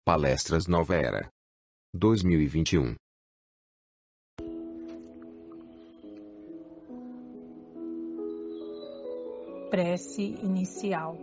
Palestras Nova Era 2021. Prece inicial.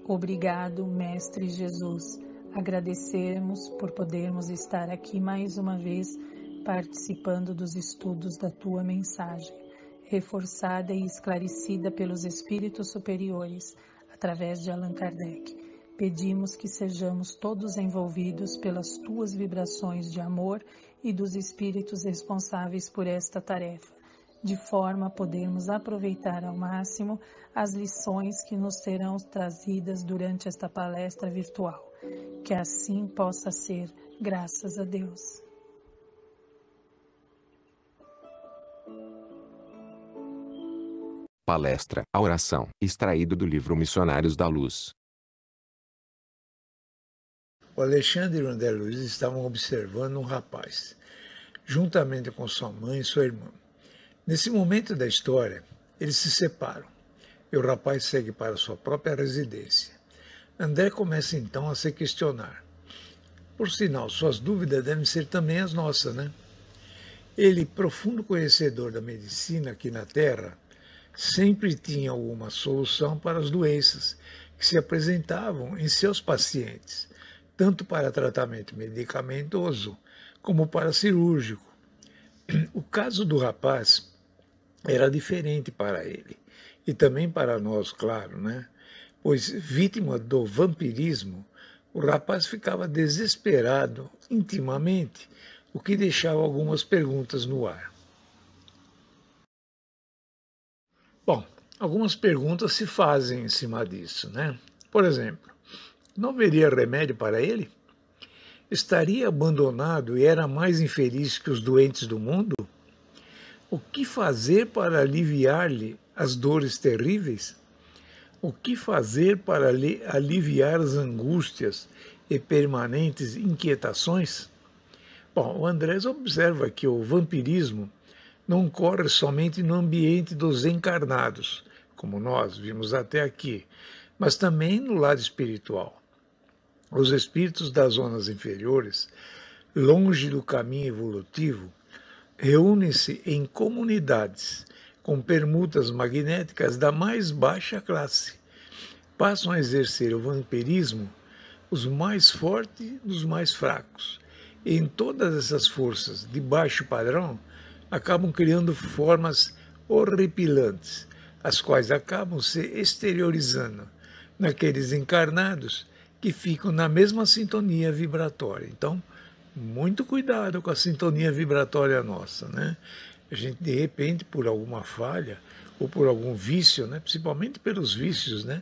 Obrigado, Mestre Jesus. Agradecemos por podermos estar aqui mais uma vez participando dos estudos da Tua mensagem, reforçada e esclarecida pelos Espíritos Superiores, através de Allan Kardec. Pedimos que sejamos todos envolvidos pelas Tuas vibrações de amor e dos Espíritos responsáveis por esta tarefa, de forma a podermos aproveitar ao máximo as lições que nos serão trazidas durante esta palestra virtual. Que assim possa ser, graças a Deus. Palestra A Oração, extraído do livro Missionários da Luz. O Alexandre e o André Luiz estavam observando um rapaz, juntamente com sua mãe e sua irmã. Nesse momento da história, eles se separam e o rapaz segue para sua própria residência. André começa então a se questionar. Por sinal, suas dúvidas devem ser também as nossas, né? Ele, profundo conhecedor da medicina aqui na Terra, sempre tinha alguma solução para as doenças que se apresentavam em seus pacientes, tanto para tratamento medicamentoso como para cirúrgico. O caso do rapaz era diferente para ele, e também para nós, claro, né? Pois, vítima do vampirismo, o rapaz ficava desesperado intimamente, o que deixava algumas perguntas no ar. Bom, algumas perguntas se fazem em cima disso, né? Por exemplo, não haveria remédio para ele? Estaria abandonado e era mais infeliz que os doentes do mundo? O que fazer para aliviar-lhe as dores terríveis? O que fazer para aliviar as angústias e permanentes inquietações? Bom, o Andrés observa que o vampirismo não ocorre somente no ambiente dos encarnados, como nós vimos até aqui, mas também no lado espiritual. Os espíritos das zonas inferiores, longe do caminho evolutivo, reúnem-se em comunidades com permutas magnéticas da mais baixa classe. Passam a exercer o vampirismo os mais fortes dos mais fracos. E em todas essas forças de baixo padrão, acabam criando formas horripilantes, as quais acabam se exteriorizando naqueles encarnados que ficam na mesma sintonia vibratória. Então, muito cuidado com a sintonia vibratória nossa, né? A gente, de repente, por alguma falha ou por algum vício, né? Principalmente pelos vícios, né?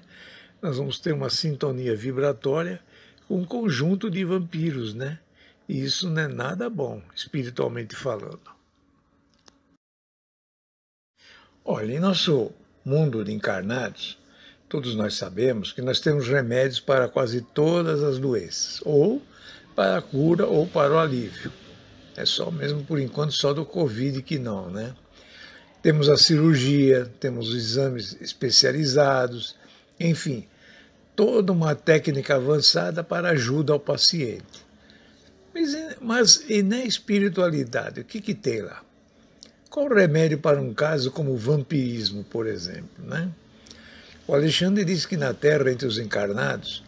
Nós vamos ter uma sintonia vibratória com um conjunto de vampiros, né? E isso não é nada bom, espiritualmente falando. Olha, em nosso mundo de encarnados, todos nós sabemos que nós temos remédios para quase todas as doenças, ou para a cura ou para o alívio. É só mesmo, por enquanto, só do Covid que não, né? Temos a cirurgia, temos os exames especializados, enfim, toda uma técnica avançada para ajuda ao paciente. Mas e na espiritualidade, o que tem lá? Qual o remédio para um caso como o vampirismo, por exemplo, né? O Alexandre diz que na Terra, entre os encarnados,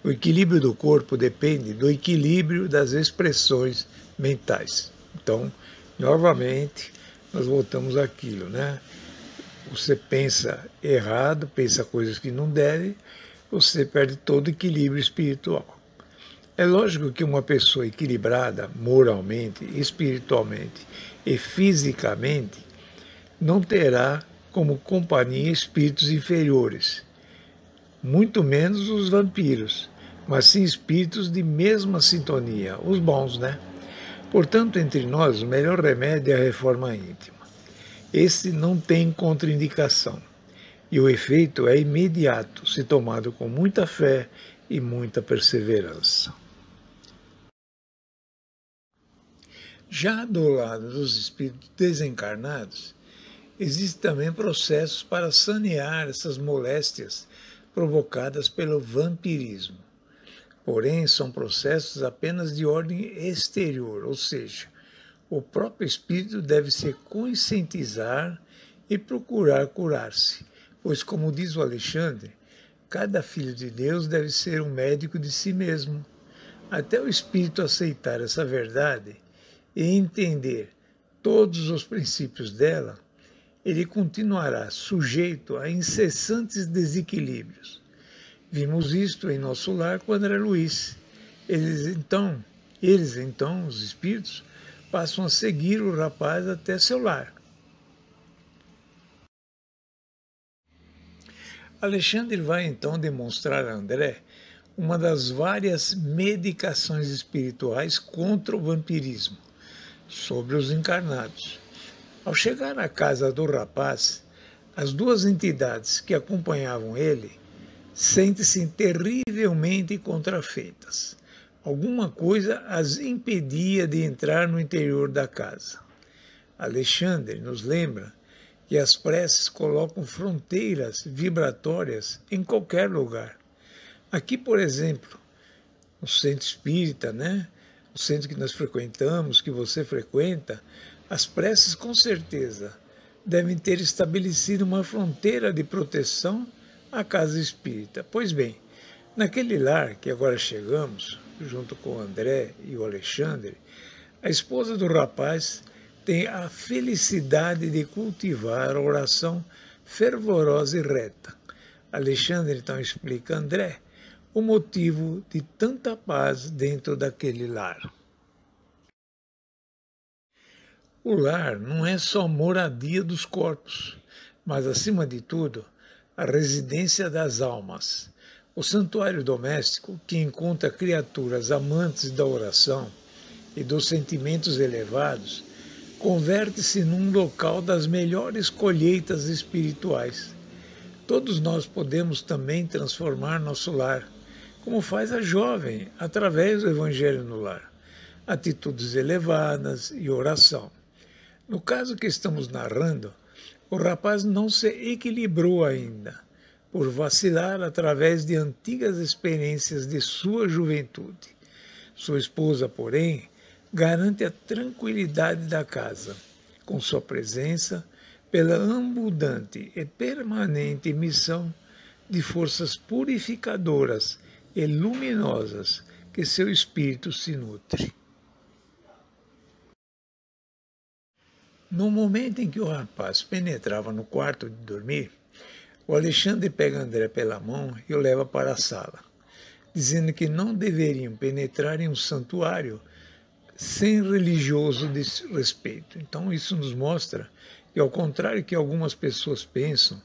o equilíbrio do corpo depende do equilíbrio das expressões mentais. Então, novamente, nós voltamos àquilo, né? Você pensa errado, pensa coisas que não deve, você perde todo o equilíbrio espiritual. É lógico que uma pessoa equilibrada moralmente, espiritualmente e fisicamente não terá como companhia espíritos inferiores, muito menos os vampiros, mas sim espíritos de mesma sintonia, os bons, né? Portanto, entre nós, o melhor remédio é a reforma íntima. Esse não tem contraindicação e o efeito é imediato, se tomado com muita fé e muita perseverança. Já do lado dos espíritos desencarnados, existem também processos para sanear essas moléstias provocadas pelo vampirismo. porém são processos apenas de ordem exterior, ou seja, o próprio espírito deve se conscientizar e procurar curar-se, pois, como diz o Alexandre, cada filho de Deus deve ser um médico de si mesmo. Até o espírito aceitar essa verdade e entender todos os princípios dela, ele continuará sujeito a incessantes desequilíbrios. Vimos isto em nosso lar com André Luiz. Eles então, os espíritos, passam a seguir o rapaz até seu lar. Alexandre vai então demonstrar a André uma das várias medicações espirituais contra o vampirismo, sobre os encarnados. Ao chegar à casa do rapaz, as duas entidades que acompanhavam ele sentem-se terrivelmente contrafeitas. Alguma coisa as impedia de entrar no interior da casa. Alexandre nos lembra que as preces colocam fronteiras vibratórias em qualquer lugar. Aqui, por exemplo, no centro espírita, o centro que nós frequentamos, que você frequenta, as preces com certeza devem ter estabelecido uma fronteira de proteção à casa espírita. Pois bem, naquele lar que agora chegamos, junto com o André e o Alexandre, a esposa do rapaz tem a felicidade de cultivar a oração fervorosa e reta. Alexandre então explica a André o motivo de tanta paz dentro daquele lar. O lar não é só moradia dos corpos, mas, acima de tudo, a residência das almas. O santuário doméstico, que encontra criaturas amantes da oração e dos sentimentos elevados, converte-se num local das melhores colheitas espirituais. Todos nós podemos também transformar nosso lar, como faz a jovem através do Evangelho no lar, atitudes elevadas e oração. No caso que estamos narrando, o rapaz não se equilibrou ainda, por vacilar através de antigas experiências de sua juventude. Sua esposa, porém, garante a tranquilidade da casa, com sua presença, pela abundante e permanente emissão de forças purificadoras e luminosas que seu espírito se nutre. No momento em que o rapaz penetrava no quarto de dormir, o Alexandre pega André pela mão e o leva para a sala, dizendo que não deveriam penetrar em um santuário sem religioso respeito. Então isso nos mostra que, ao contrário que algumas pessoas pensam,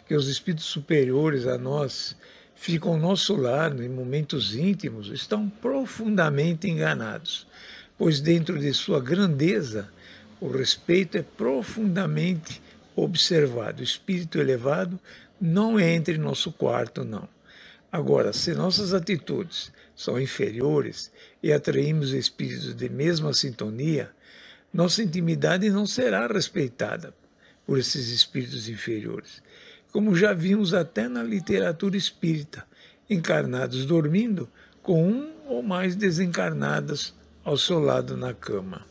que os espíritos superiores a nós ficam ao nosso lado em momentos íntimos, estão profundamente enganados, pois dentro de sua grandeza o respeito é profundamente observado. O espírito elevado não entra em nosso quarto, não. Agora, se nossas atitudes são inferiores e atraímos espíritos de mesma sintonia, nossa intimidade não será respeitada por esses espíritos inferiores, como já vimos até na literatura espírita, encarnados dormindo com um ou mais desencarnados ao seu lado na cama.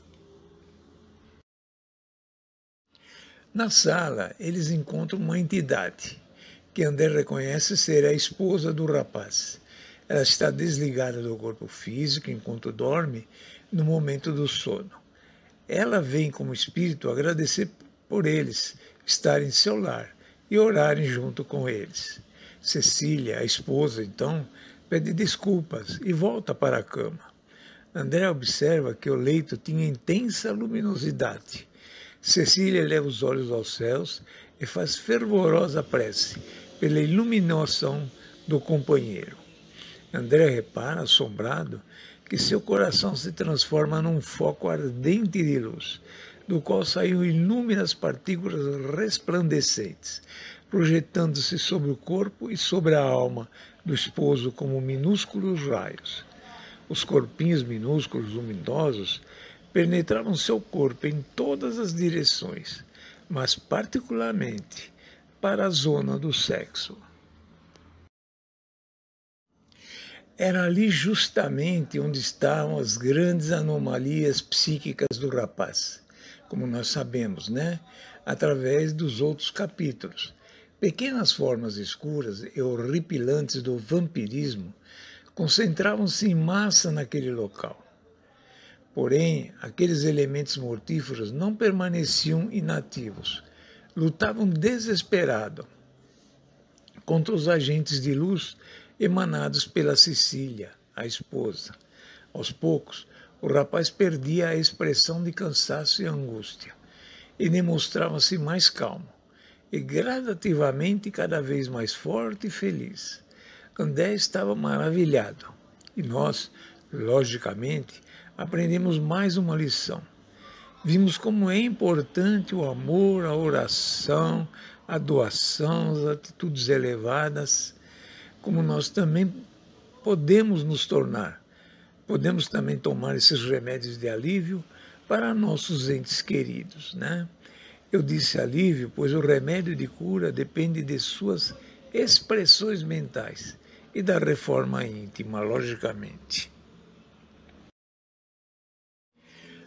Na sala, eles encontram uma entidade, que André reconhece ser a esposa do rapaz. Ela está desligada do corpo físico enquanto dorme no momento do sono. Ela vem como espírito agradecer por eles estarem em seu lar e orarem junto com eles. Cecília, a esposa, então, pede desculpas e volta para a cama. André observa que o leito tinha intensa luminosidade. Cecília leva os olhos aos céus e faz fervorosa prece pela iluminação do companheiro. André repara, assombrado, que seu coração se transforma num foco ardente de luz, do qual saem inúmeras partículas resplandecentes, projetando-se sobre o corpo e sobre a alma do esposo como minúsculos raios. Os corpinhos minúsculos luminosos penetravam seu corpo em todas as direções, mas particularmente para a zona do sexo. Era ali justamente onde estavam as grandes anomalias psíquicas do rapaz, como nós sabemos, né? Através dos outros capítulos. Pequenas formas escuras e horripilantes do vampirismo concentravam-se em massa naquele local. Porém, aqueles elementos mortíferos não permaneciam inativos. Lutavam desesperados contra os agentes de luz emanados pela Cecília, a esposa. Aos poucos, o rapaz perdia a expressão de cansaço e angústia e demonstrava-se mais calmo e gradativamente cada vez mais forte e feliz. André estava maravilhado e nós, logicamente, aprendemos mais uma lição. Vimos como é importante o amor, a oração, a doação, as atitudes elevadas, como nós também podemos nos tornar. Podemos também tomar esses remédios de alívio para nossos entes queridos, né? Eu disse alívio, pois o remédio de cura depende de suas expressões mentais e da reforma íntima, logicamente.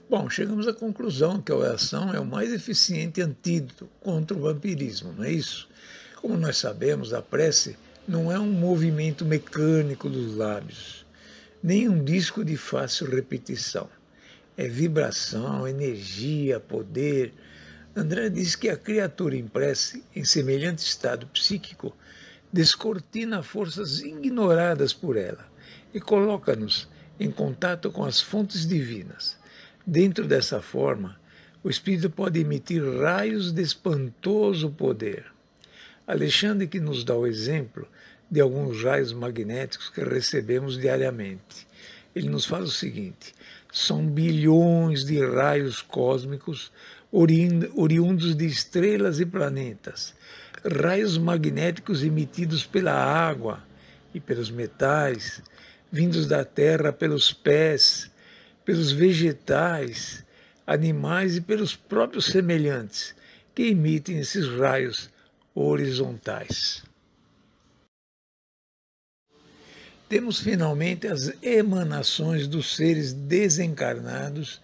Bom, chegamos à conclusão que a oração é o mais eficiente antídoto contra o vampirismo, não é isso? Como nós sabemos, a prece não é um movimento mecânico dos lábios, nem um disco de fácil repetição. É vibração, energia, poder. André diz que a criatura em prece, em semelhante estado psíquico, descortina forças ignoradas por ela e coloca-nos em contato com as fontes divinas. Dentro dessa forma, o espírito pode emitir raios de espantoso poder. Alexandre que nos dá o exemplo de alguns raios magnéticos que recebemos diariamente. Ele nos fala o seguinte: são bilhões de raios cósmicos oriundos de estrelas e planetas, raios magnéticos emitidos pela água e pelos metais, vindos da terra pelos pés, pelos vegetais, animais e pelos próprios semelhantes, que emitem esses raios horizontais. Temos finalmente as emanações dos seres desencarnados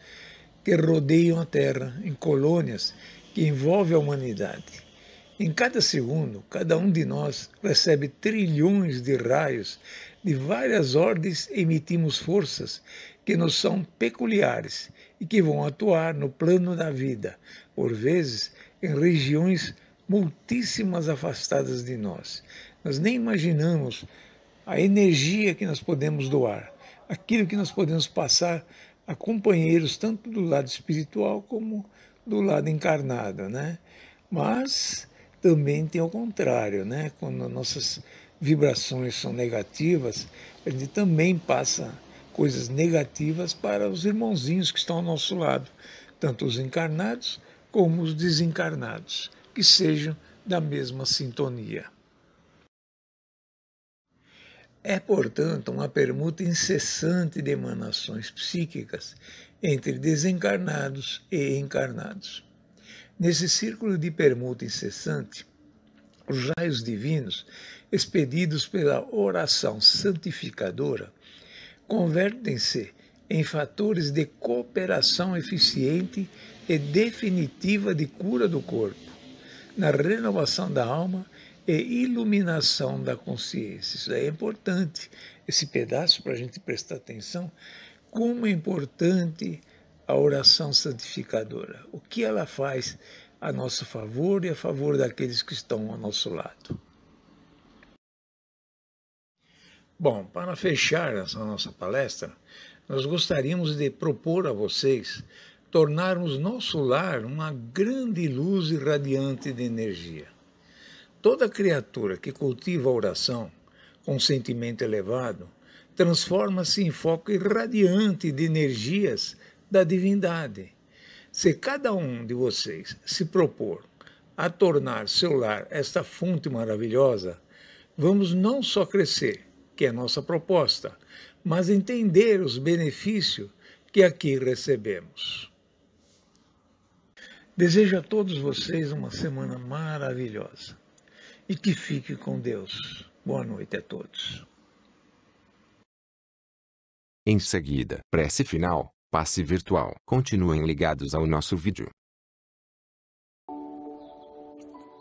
que rodeiam a Terra em colônias que envolvem a humanidade. Em cada segundo, cada um de nós recebe trilhões de raios de várias ordens e emitimos forças que nos são peculiares e que vão atuar no plano da vida, por vezes em regiões muitíssimas afastadas de nós. Nós nem imaginamos a energia que nós podemos doar, aquilo que nós podemos passar a companheiros, tanto do lado espiritual como do lado encarnado, né? Mas também tem ao contrário, né? Quando nossas vibrações são negativas, a gente também passa coisas negativas para os irmãozinhos que estão ao nosso lado, tanto os encarnados como os desencarnados, que sejam da mesma sintonia. É, portanto, uma permuta incessante de emanações psíquicas entre desencarnados e encarnados. Nesse círculo de permuta incessante, os raios divinos, expedidos pela oração santificadora, convertem-se em fatores de cooperação eficiente e definitiva de cura do corpo, na renovação da alma e iluminação da consciência. Isso é importante, esse pedaço, para a gente prestar atenção, como é importante a oração santificadora, o que ela faz a nosso favor e a favor daqueles que estão ao nosso lado. Bom, para fechar essa nossa palestra, nós gostaríamos de propor a vocês tornarmos nosso lar uma grande luz irradiante de energia. Toda criatura que cultiva a oração com um sentimento elevado transforma-se em foco irradiante de energias da divindade. Se cada um de vocês se propor a tornar seu lar esta fonte maravilhosa, vamos não só crescer, que é a nossa proposta, mas entender os benefícios que aqui recebemos. Desejo a todos vocês uma semana maravilhosa e que fique com Deus. Boa noite a todos. Em seguida, prece final, passe virtual. Continuem ligados ao nosso vídeo.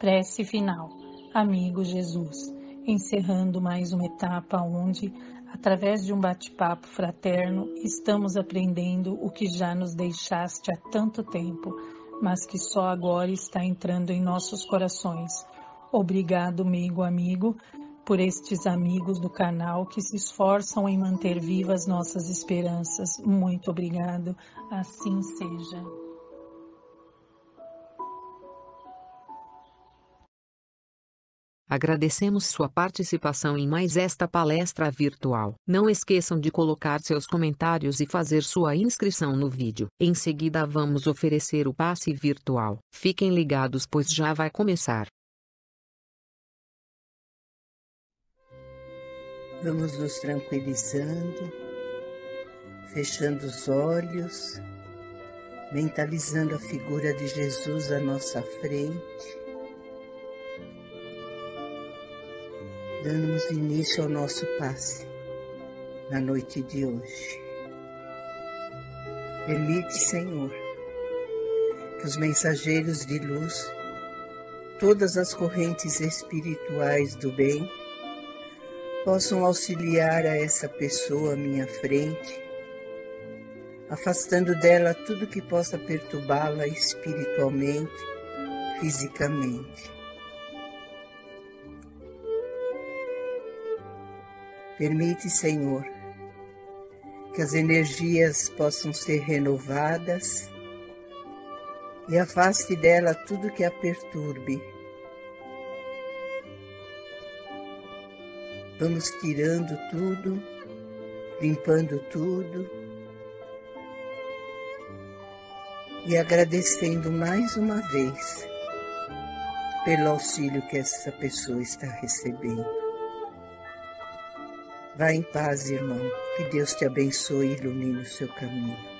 Prece final. Amigo Jesus, encerrando mais uma etapa onde, através de um bate-papo fraterno, estamos aprendendo o que já nos deixaste há tanto tempo, mas que só agora está entrando em nossos corações. Obrigado, amigo, por estes amigos do canal que se esforçam em manter vivas nossas esperanças. Muito obrigado. Assim seja. Agradecemos sua participação em mais esta palestra virtual. Não esqueçam de colocar seus comentários e fazer sua inscrição no vídeo. Em seguida vamos oferecer o passe virtual. Fiquem ligados, pois já vai começar. Vamos nos tranquilizando, fechando os olhos, mentalizando a figura de Jesus à nossa frente. Damos início ao nosso passe na noite de hoje. Permite, Senhor, que os mensageiros de luz, todas as correntes espirituais do bem, possam auxiliar a essa pessoa à minha frente, afastando dela tudo que possa perturbá-la espiritualmente, fisicamente. Permite, Senhor, que as energias possam ser renovadas e afaste dela tudo que a perturbe. Vamos tirando tudo, limpando tudo e agradecendo mais uma vez pelo auxílio que essa pessoa está recebendo. Vá em paz, irmão. Que Deus te abençoe e ilumine o seu caminho.